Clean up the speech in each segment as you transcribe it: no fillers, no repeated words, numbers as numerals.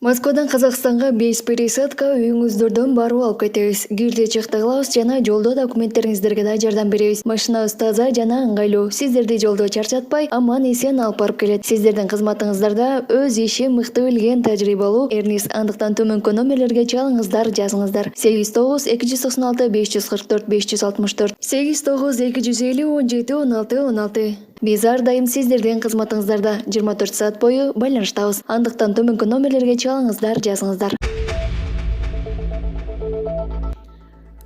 Москвадан Казакстанга 5 пересадка үйүңүздөрдөн барып алып кетебиз. Кирде чыкты кылабыз жана жолдо документтериңиздерге да жардам беребиз. Машинабыз таза жана ыңгайлуу. Сиздерди жолдо чарчатпай, аман эсен алып барып келет. Сиздердин кызматыңыздарда өз иши мыкты билген тажрыйбалуу Эрнис. Андыктан төмөнкү номерлерге чалыңыздар, жазыңыздар. 89 296 544 564 89 250 17 16 16. Биз ар дайым сиздердин кызматыңыздарда 24 саат бою байланыштабыз. Андыктан төмөнкү номерлерге чалыңыздар, жазыңыздар.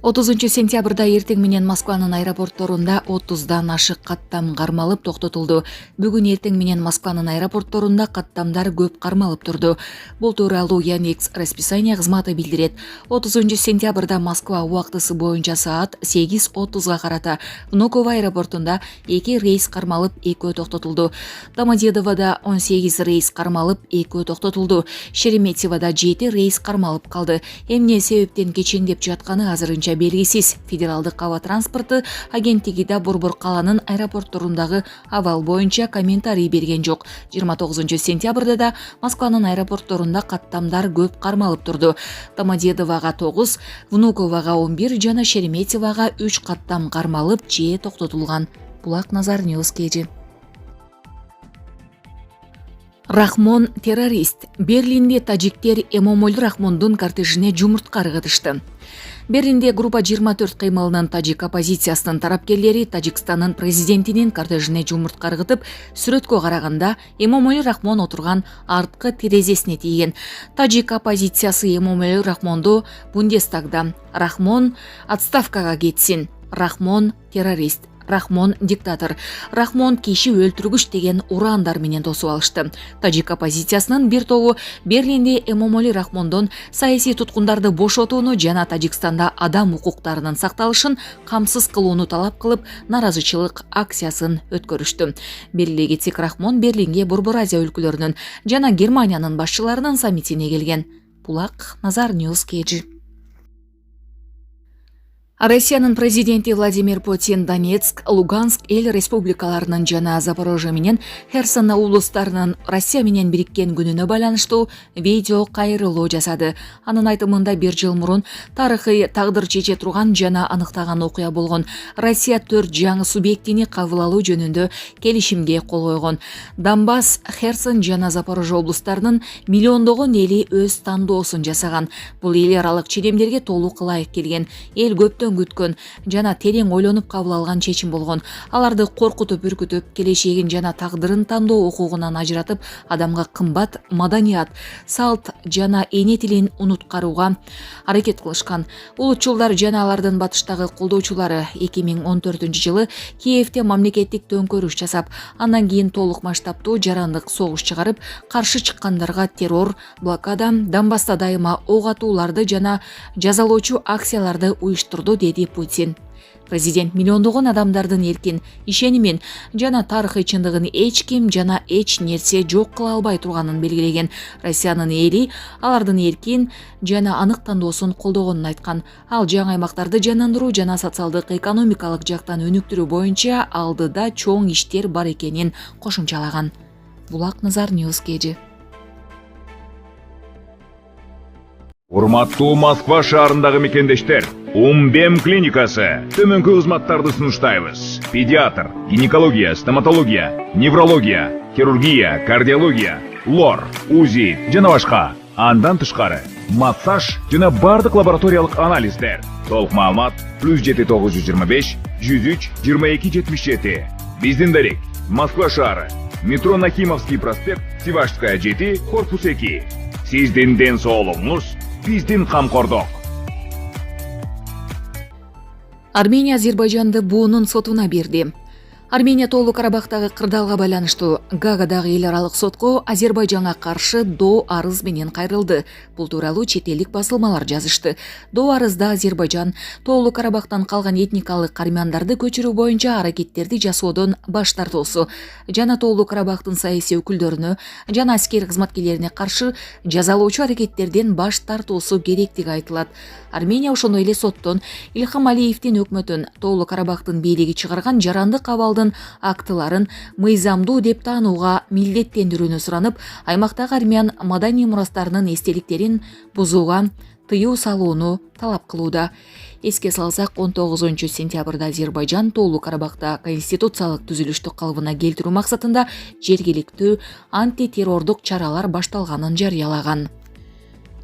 30 сентябрда эртең менен Москванын аэропортторунда 30дан ашык каттам кармалып токтотулду. Бүгүн эртең менен Москванын аэропортторунда каттамдар көп кармалып турду. Бул тууралуу Яндекс расписание кызматы билдирет. 30 сентябрда Москва убактысы боюнча саат 8:30га карата Внуково аэропортунда 2 рейс кармалып, 2 токтотулду. Домодедоводо 18 рейс кармалып, 2 токтотулду. Шереметьеводо 7 рейс кармалып калды. Эмне себептен кечеңдеп жатканы азырынча белгисиз. Федералдык аба транспорту агенттиги да борбор каланын аэропортторундагы абал боюнча комментарий берген жок. 29 сентябрда да Москванын аэропортторунда каттамдар көп кармалып турду. Домодедового 9, Внукового 11 жана Шереметьевого 3 каттам кармалып, же токтотулган. Булак Назар Ньюс KG. Рахмон террорист. Берлинде тажиктер Эмомали Рахмондун кортежине жумуртка ыргытышты. Берлинде группа 24 кыймылынын тажик оппозициясынын тарапкерлери Тажикстандын президентинин кортежине жумуртка ыргытып, сүрөткө караганда Эмомали Рахмон отурган арткы терезесине тийген. Тажик оппозициясы Эмомали Рахмонду Бундестагда Рахмон отставкага кетсин, Рахмон террорист, Рахмон диктатор, Рахмон киши өлтүргүч деген ураандар менен тосуп алышты. Тажик оппозициясынын бир тобу Берлинде Эмомали Рахмондон саясий туткундарды бошотууну жана Тажикстанда адам укуктарынын сакталышын камсыз кылууну талап кылып, наразычылык акциясын өткөрүштү. Белгилей кетсек, Рахмон Берлинге Борбор Азия өлкөлөрүнүн жана Германиянын башчыларынын саммитине келген. Булак Назар Ньюс KG. Россиянын президенти Владимир Путин Донецк, Луганск эл республикаларынын жана Запорожье менен Херсон облустарынын Россия менен бириккен күнүнө байланыштуу видео кайрылуу жасады. Анын айтымында 1 жыл мурун тарыхый тагдыр чече турган жана аныктаган окуя болгон. Россия 4 жаңы субъектини кабыл алуу жөнүндө келишимге кол койгон. Донбасс, Херсон жана Запорожье облустарынын миллиондогон эли өз тандоосун жасаган. Бул эл аралык чечимдерге толук ылайык келген. Эл көптөн күткөн жана терең ойлонуп кабыл алган чечим болгон. Аларды коркутуп, үркүтүп, келечегин жана тагдырын тандоо укугунан ажыратып, адамга кымбат маданият, салт жана эне тилин унуткарууга аракет кылышкан. Улутчулдар жана алардын батыштагы колдоочулары 2014-жылы Киевде мамлекеттик төңкөрүш жасап, андан кийин толук масштабтуу жарандык согуш чыгарып, каршы чыккандарга террор, блокада, Донбасста дайыма ок атууларды жана жазалоочу акцияларды уюштурду, деди Путин. Президент миллиондогон адамдардын эркин, ишенимин жана тарыхый чындыгын эч ким жана эч нерсе жок кыла албай турганын белгилеген. Россиянын эли алардын эркин жана анык тандоосун колдогонун айткан. Ал жаңы аймактарды жандандыруу жана социалдык экономикалык жактан өнүктүрүү боюнча алдыда чоң иштер бар экенин кошумчалаган. Булак Назар Ньюс KG. Урматтуу Москва шаарындагы мекендештер, Умбем клиникасы төмөнкү кызматтарды сунуштайбыз. Педиатр, гинекология, стоматология, неврология, хирургия, кардиология, лор, УЗИ жана башка. Андан тышкары массаж жана бардык лабораториялык анализдер. Толук маалымат +7 925 103 22 77. Биздин дарек Москва шаары, метро Нахимовский проспект, Севашская 7, корпус 2. Сиздин ден соолугуңуз биздин камкордук. Армения Азербайжанды буунун сотуна берди. Армения Тоолуу Карабактагы кырдаалга байланыштуу Гаагадагы эл аралык сотко Азербайжанга каршы доо арыз менен кайрылды. Бул тууралуу чет элдик басылмалар жазышты. Доо арызда Азербайжан Тоолуу Карабактан калган этникалык армяндарды көчүрүү боюнча аракеттерди жасоодон баш тартуусу жана Тоолуу Карабактын саясий өкүлдөрүнө жана аскер кызматкерлерине каршы жазалоочу аракеттерден баш тартуусу керектиги айтылат. Армения ошондой эле соттон Илхам Алиевдин өкмөтүн Тоолуу Карабактын бийлиги чыгарган жарандык абалды алдын актыларын мыйзамдуу деп таанууга милдеттендирүүнү суранып, аймактагы армян маданий мурастарынын эстеликтерин бузууга тыюу салууну талап кылууда. Эске салсак, 19 сентябрда Азербайжан Тоолуу Карабакта конституциялык түзүлүштү калыбына келтирүү максатында жергиликтүү антитеррордук чаралар башталганын жарыялаган.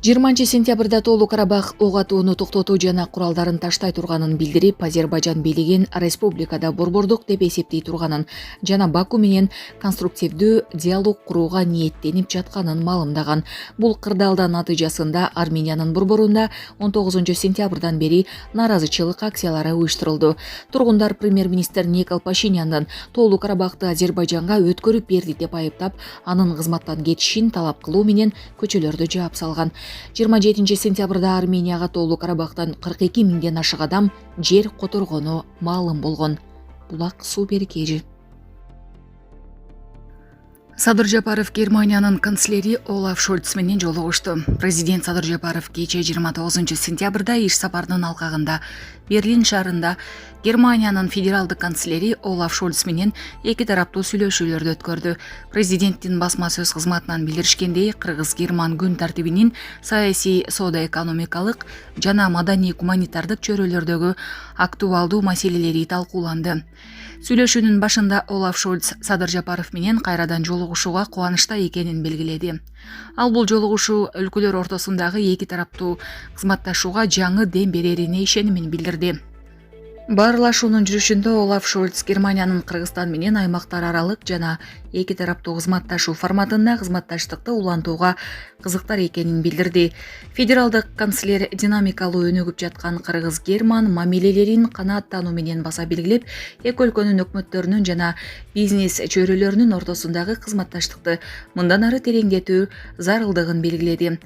20 сентябрда Тоолуу Карабах ок атууну токтотуу жана куралдарын таштай турганын билдирип, Азербайжан бийлигин республикада борбордук деп эсептей турганын жана Баку менен конструктивдүү диалог курууга ниеттенип жатканын маалымдаган. Бул кырдаалдын натыйжасында Армениянын борборунда 19 сентябрдан бери нааразычылык акциялары уюштурулду. Тургундар премьер-министр Никол Пашиняндын Тоолуу Карабахты Азербайжанга өткөрүп берди деп айыптап, анын кызматтан кетишин талап кылуу менен көчөлөрдө жаап салган. 27 сентябрда Арменияга Тоолуу Карабахтан 42 миңден ашык адам жер которгону маалым болгон. Булак суу берекежи. Садыр Жапаров Германиянын канцлери Олаф Шольц менен жолугушту. Президент Садыр Жапаров кече 29 сентябрда иш сапарынын алкагында Берлин шаарында Германиянын федералдык канцлери Олаф Шольц менен эки тараптуу сүйлөшүүлөрдү өткөрдү. Президенттин басма сөз кызматынан билдиришкендей, кыргыз-герман күн тартибинин саясий, соода-экономикалык жана маданий-гуманитардык чөйрөлөрдөгү актуалдуу маселелери талкууланды. Сүйлөшүүнүн башында Олаф Шольц Садыр Жапаров менен кайрадан жолугушууга кубанычта экенин белгиледи. Ал бул жолугушуу өлкөлөр ортосундагы эки тараптуу кызматташууга жаңы дем берерине ишенимин билдирди. Баарлашуунун жүрүшүндө Олаф Шольц Германиянын Кыргызстан менен аймактар аралык жана эки тараптуу кызматташуу форматында кызматташтыкты улантууга кызыктар экенин билдирди. Федералдык канцлер динамикалуу өнүгүп жаткан кыргыз-герман мамилелерин канааттануу менен баса белгилеп, эки өлкөнүн өкмөттөрүнүн жана бизнес чөйрөлөрүнүн ортосундагы кызматташтыкты мындан ары тереңдетүү зарылдыгын белгиледи.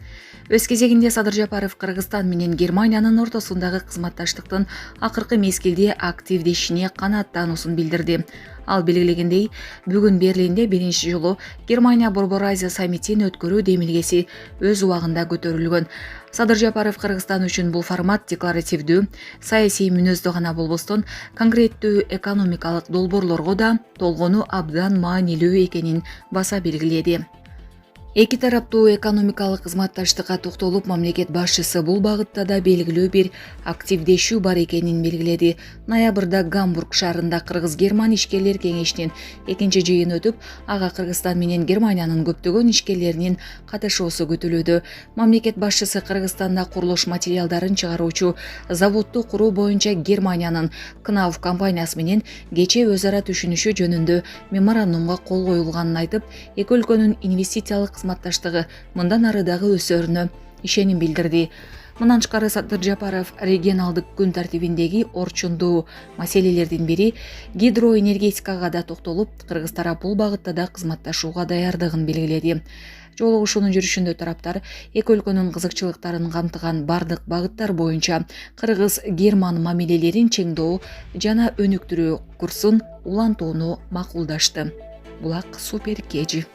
Өз кезегинде Садыр Жапаров Кыргызстан менен Германиянын ортосундагы кызматташтыктын акыркы мезгилде активдешине канааттануусун билдирди. Ал белгилегендей, бүгүн Берлинде биринчи жолу Германия Борбор Азия саммитин өткөрүү демилгеси өз убагында көтөрүлгөн. Садыр Жапаров Кыргызстан үчүн бул формат декларативдүү, саясий мүнөздүү гана болбостон, конкреттүү экономикалык долбоорлорго да толгону абдан маанилүү экенин баса белгиледи. Эки тараптуу экономикалык кызматташтыкка токтолуп, мамлекет башчысы бул багытта да белгилүү бир активдешүү бар экенин белгиледи. Ноябрда Гамбург шаарында Кыргыз-герман ишкерлер кеңешинин экинчи жыйыны өтүп, ага Кыргызстан менен Германиянын көптөгөн ишкерлеринин катышуусу күтүлүүдө. Мамлекет башчысы Кыргызстанда курулуш материалдарын чыгаруучу заводду куруу боюнча Германиянын Knauf компаниясы менен кечээ өз ара түшүнүшүү жөнүндө меморандумга кол коюлганын айтып, эки өлкөнүн инвестициялык кызматташтыгы мындан ары дагы өсөрүнө ишеним билдирди. Мындан тышкары Садыр Жапаров регионалдык күн тартибиндеги орчундуу маселелердин бири гидроэнергетикага да токтолуп, кыргыз тарап бул багытта да кызматташууга даярдыгын белгиледи. Жолугушуунун жүрүшүндө тараптар эки өлкөнүн кызыкчылыктарын камтыган бардык багыттар боюнча кыргыз-герман мамилелерин чеңдөө жана өнүктүрүү курсун улантууну макулдашты. Булак суу берекежи.